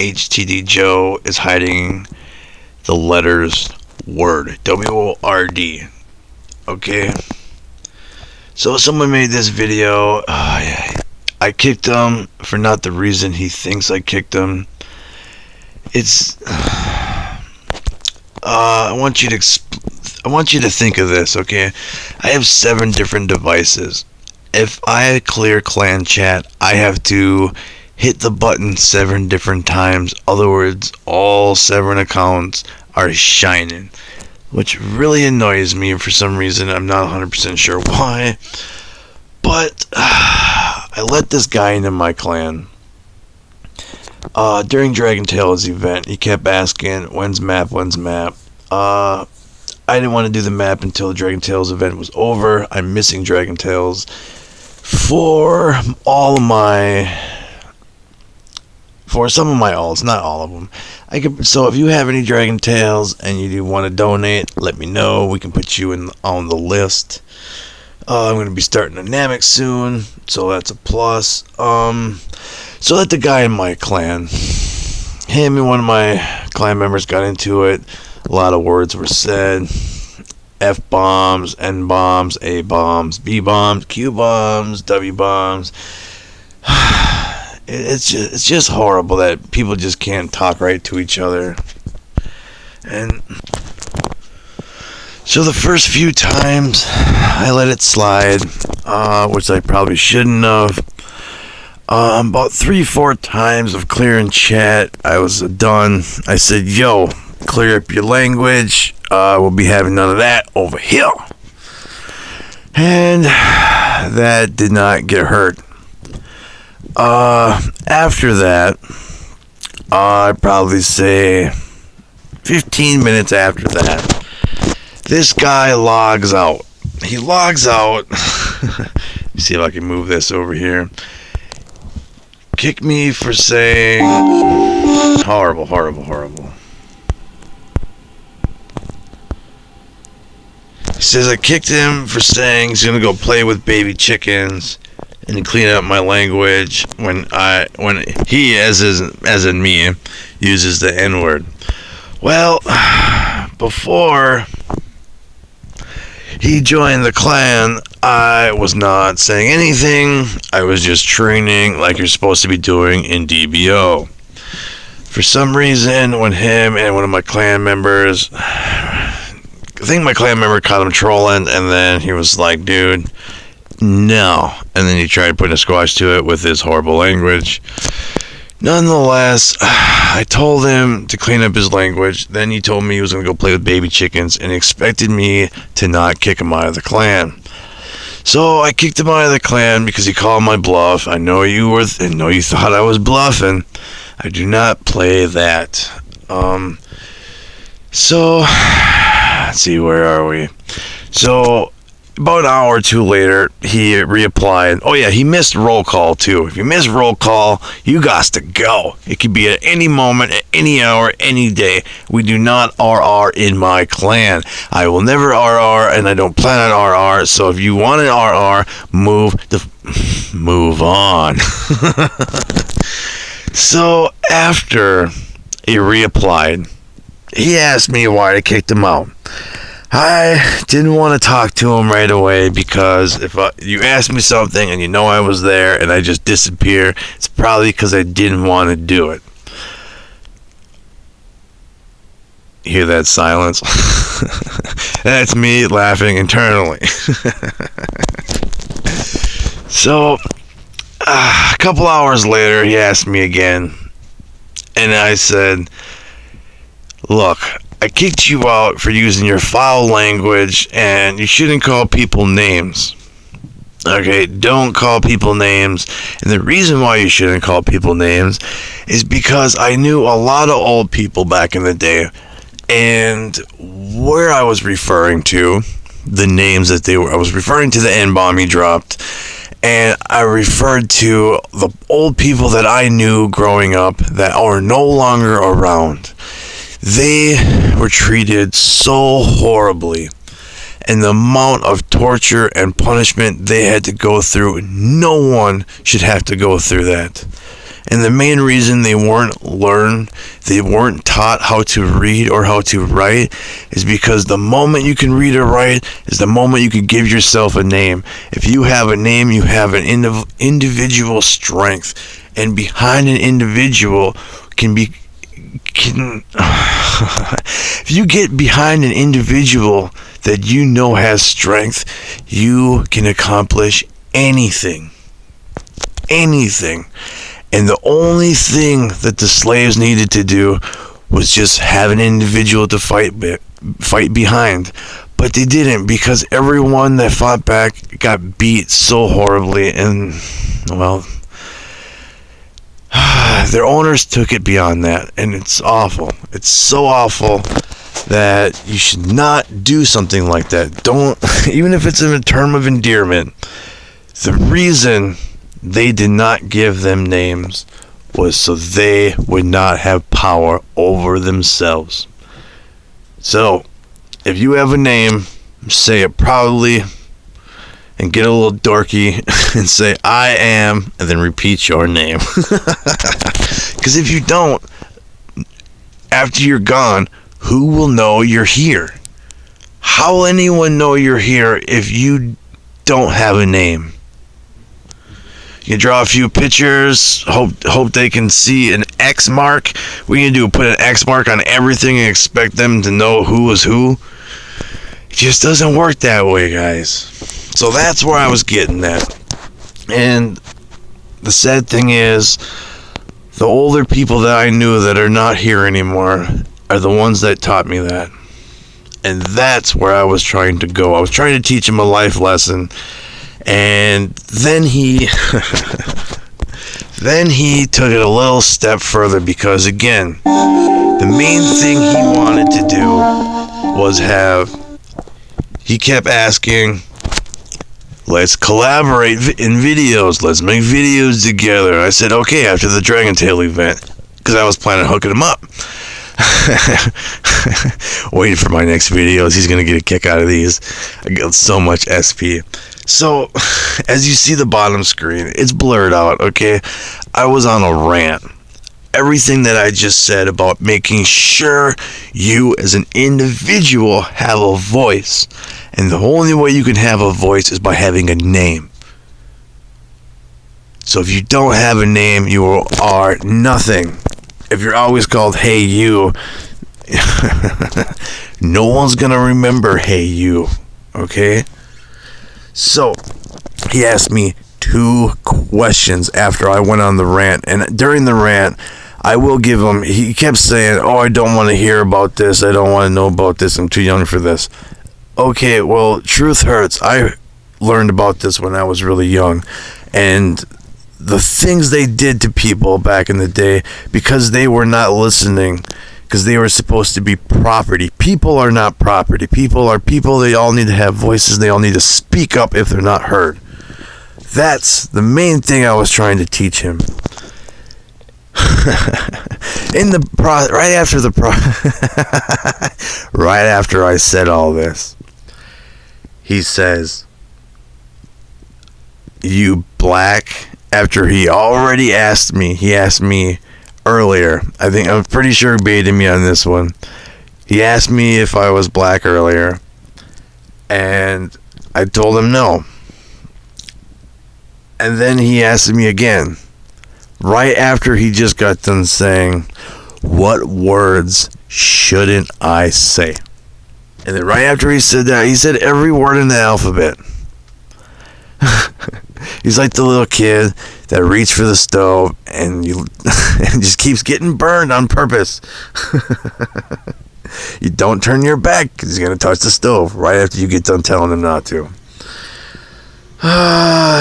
HTDJoe is hiding the letters word. W-O-R-D. Okay? So someone made this video. I kicked him for not the reason he thinks I kicked him. It's... I want you to think of this, okay? I have 7 different devices. If I clear clan chat, I have to hit the button 7 different times. In other words, all 7 accounts are shining, which really annoys me for some reason. I'm not 100% sure why, but I let this guy into my clan. During Dragon Tales event, he kept asking, when's map? I didn't want to do the map until the Dragon Tales event was over. I'm missing Dragon Tales for some of my alts, not all of them. So if you have any Dragon Tales and you do want to donate, let me know. We can put you on the list. I'm going to be starting a Namek soon, so that's a plus. So that the guy in my clan, him and one of my clan members got into it. A lot of words were said. F-bombs, N-bombs, A-bombs, B-bombs, Q-bombs, W-bombs. It's just horrible that people just can't talk right to each other. And so the first few times I let it slide, which I probably shouldn't have. About 3-4 times of clearing chat, I was done. I said, yo, clear up your language. We'll be having none of that over here. And that did not get hurt. After that, I'd probably say 15 minutes after that, this guy logs out. He logs out. Let me see if I can move this over here. Kick me for saying horrible. He says I kicked him for saying he's gonna go play with baby chickens and clean up my language when he, as in me, uses the N-word. Well, before he joined the clan, I was not saying anything. I was just training like you're supposed to be doing in DBO. For some reason, when him and one of my clan members, I think my clan member caught him trolling, and then he was like, dude, no. And then he tried putting a squash to it with his horrible language. Nonetheless, I told him to clean up his language. Then he told me he was going to go play with baby chickens and expected me to not kick him out of the clan. So I kicked him out of the clan because he called my bluff. I know you thought I was bluffing. I do not play that. So let's see, where are we? So about an hour or two later, he reapplied. Oh yeah, he missed roll call too. If you miss roll call, you got to go. It could be at any moment, at any hour, any day. We do not RR in my clan. I will never RR, and I don't plan on RR. So if you want an RR, move on. So after he reapplied, he asked me why I kicked him out. I didn't want to talk to him right away because if you ask me something and you know I was there and I just disappear, it's probably because I didn't want to do it. Hear that silence? That's me laughing internally. So, a couple hours later, he asked me again, and I said, look, I kicked you out for using your foul language, and you shouldn't call people names. Okay, don't call people names. And the reason why you shouldn't call people names is because I knew a lot of old people back in the day, and where I was referring to, the names that I was referring to the N-bomb he dropped, and I referred to the old people that I knew growing up that are no longer around. They were treated so horribly, and the amount of torture and punishment they had to go through, no one should have to go through that. And the main reason they weren't taught how to read or how to write is because the moment you can read or write is the moment you can give yourself a name. If you have a name, you have an individual strength. And behind an individual if you get behind an individual that you know has strength, you can accomplish anything. Anything. And the only thing that the slaves needed to do was just have an individual to fight behind. But they didn't, because everyone that fought back got beat so horribly, and, well, their owners took it beyond that, and it's awful. It's so awful that you should not do something like that. Don't, even if it's in a term of endearment. The reason they did not give them names was so they would not have power over themselves. So, if you have a name, say it proudly and get a little dorky and say, I am, and then repeat your name. Because if you don't, after you're gone, who will know you're here? How will anyone know you're here if you don't have a name? You draw a few pictures, hope they can see an X mark. We can put an X mark on everything and expect them to know who was who. It just doesn't work that way, guys. So that's where I was getting at. And the sad thing is, the older people that I knew that are not here anymore are the ones that taught me that. And that's where I was trying to go. I was trying to teach him a life lesson. And then he took it a little step further, because again, the main thing he wanted to do was he kept asking, let's collaborate in videos, let's make videos together. I said, okay, after the Dragon Tail event, because I was planning on hooking him up. Waiting for my next videos. He's gonna get a kick out of these. I got so much SP. So, as you see the bottom screen, it's blurred out, okay? I was on a rant. Everything that I just said about making sure you as an individual have a voice. And the only way you can have a voice is by having a name. So if you don't have a name, you are nothing. If you're always called Hey You, no one's gonna remember Hey You, okay? So, he asked me 2 questions after I went on the rant, and during the rant, I will give him, he kept saying, oh, I don't want to hear about this, I don't want to know about this, I'm too young for this. Okay, well, truth hurts. I learned about this when I was really young, and the things they did to people back in the day, because they were not listening, because they were supposed to be property. People are not property. People are people. They all need to have voices. They all need to speak up if they're not heard. That's the main thing I was trying to teach him. Right after I said all this, he says, you black? After he already asked me, earlier, I'm pretty sure he baited me on this one. He asked me if I was black earlier, and I told him no. And then he asked me again, right after he just got done saying, what words shouldn't I say? And then right after he said that, he said every word in the alphabet. He's like the little kid that reached for the stove and just keeps getting burned on purpose. You don't turn your back because he's going to touch the stove right after you get done telling him not to.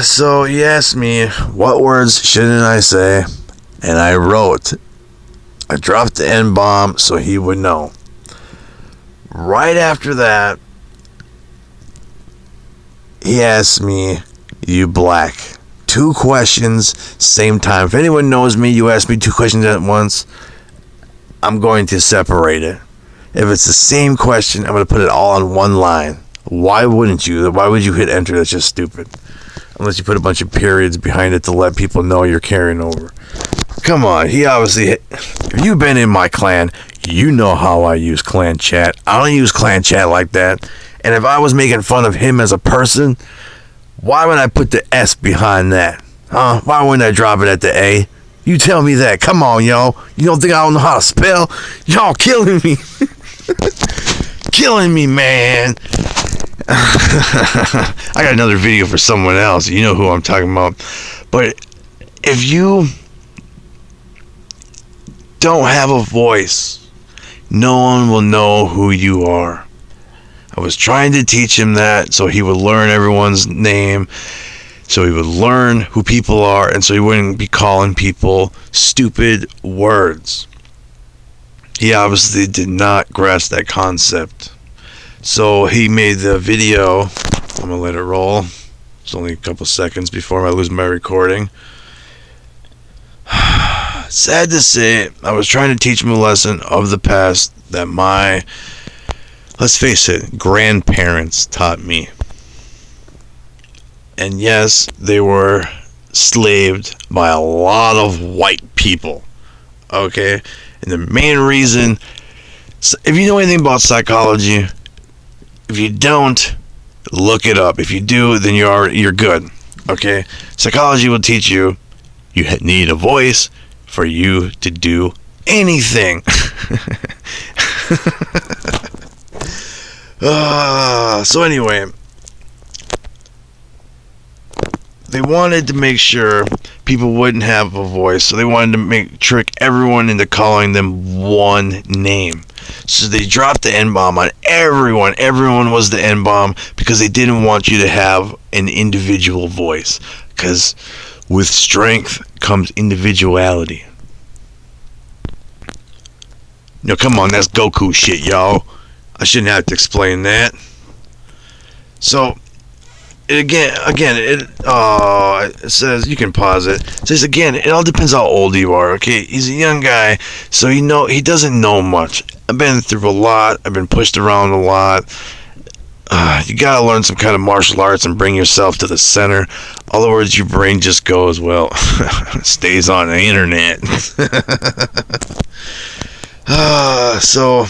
So he asked me, what words shouldn't I say? And I dropped the N-bomb so he would know. Right after that, he asked me, you black? 2 questions, same time. If anyone knows me, you ask me 2 questions at once, I'm going to separate it. If it's the same question, I'm going to put it all on one line. Why wouldn't you? Why would you hit enter? That's just stupid. Unless you put a bunch of periods behind it to let people know you're carrying over. Come on, he obviously... If you've been in my clan, you know how I use clan chat. I don't use clan chat like that. And if I was making fun of him as a person, why would I put the S behind that? Huh? Why wouldn't I drop it at the A? You tell me that. Come on, yo. You don't think I don't know how to spell? Y'all killing me. Killing me, man. I got another video for someone else. You know who I'm talking about. But if you don't have a voice, no one will know who you are. I was trying to teach him that so he would learn everyone's name, so he would learn who people are, and so he wouldn't be calling people stupid words. He obviously did not grasp that concept. So he made the video. I'm going to let it roll. It's only a couple seconds before I lose my recording. Sad to say, I was trying to teach him a lesson of the past that my, let's face it, grandparents taught me. And yes, they were slaved by a lot of white people. Okay? And the main reason, if you know anything about psychology, if you don't, look it up. If you do, then you're good. Okay? Psychology will teach you need a voice for you to do anything. So anyway, they wanted to make sure people wouldn't have a voice, so they wanted to trick everyone into calling them one name. So they dropped the N-bomb on everyone. Everyone was the N-bomb because they didn't want you to have an individual voice. Because with strength comes individuality. No, come on, that's Goku shit, y'all. I shouldn't have to explain that. So, it says, you can pause it. It says again, it all depends how old you are, okay? He's a young guy, so he doesn't know much. I've been through a lot. I've been pushed around a lot. You gotta learn some kind of martial arts and bring yourself to the center. Otherwise, your brain just goes, well, stays on the internet. So,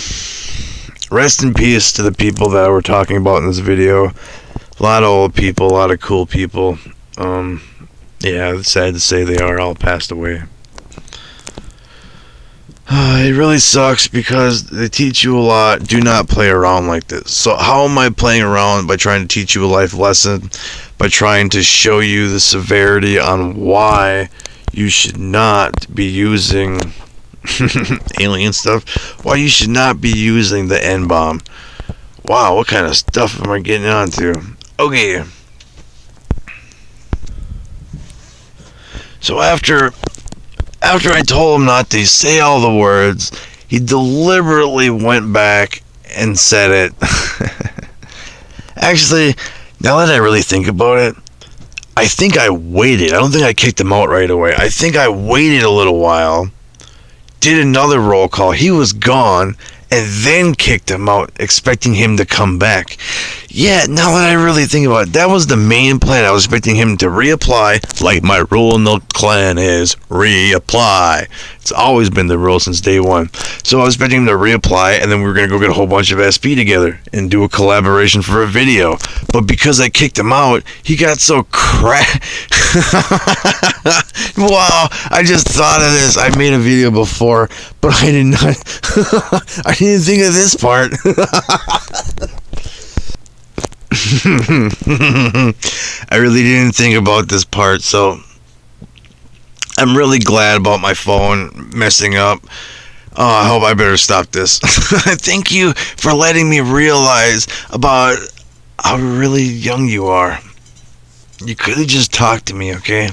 rest in peace to the people that we're talking about in this video. A lot of old people, a lot of cool people. Yeah, it's sad to say they are all passed away. It really sucks because they teach you a lot. Do not play around like this. So how am I playing around? By trying to teach you a life lesson, by trying to show you the severity on why you should not be using alien stuff, why you should not be using the N-bomb. Wow, what kind of stuff am I getting onto? Okay. So after I told him not to say all the words, he deliberately went back and said it. Actually, now that I really think about it, I think I waited. I don't think I kicked him out right away. I think I waited a little while, did another roll call. He was gone, and then kicked him out, expecting him to come back. Yeah, now that I really think about it, that was the main plan. I was expecting him to reapply, like my rule in the clan is, reapply. It's always been the rule since day one. So I was expecting him to reapply, and then we were going to go get a whole bunch of SP together and do a collaboration for a video. But because I kicked him out, he got so Wow, I just thought of this. I made a video before, but I did not. I didn't think of this part. I really didn't think about this part, so I'm really glad about my phone messing up. Oh, I hope I better stop this. Thank you for letting me realize about how really young you are. You could have just talked to me, okay?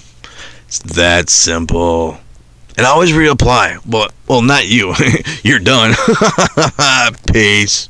It's that simple. And I always reapply. Well, not you. You're done. Peace.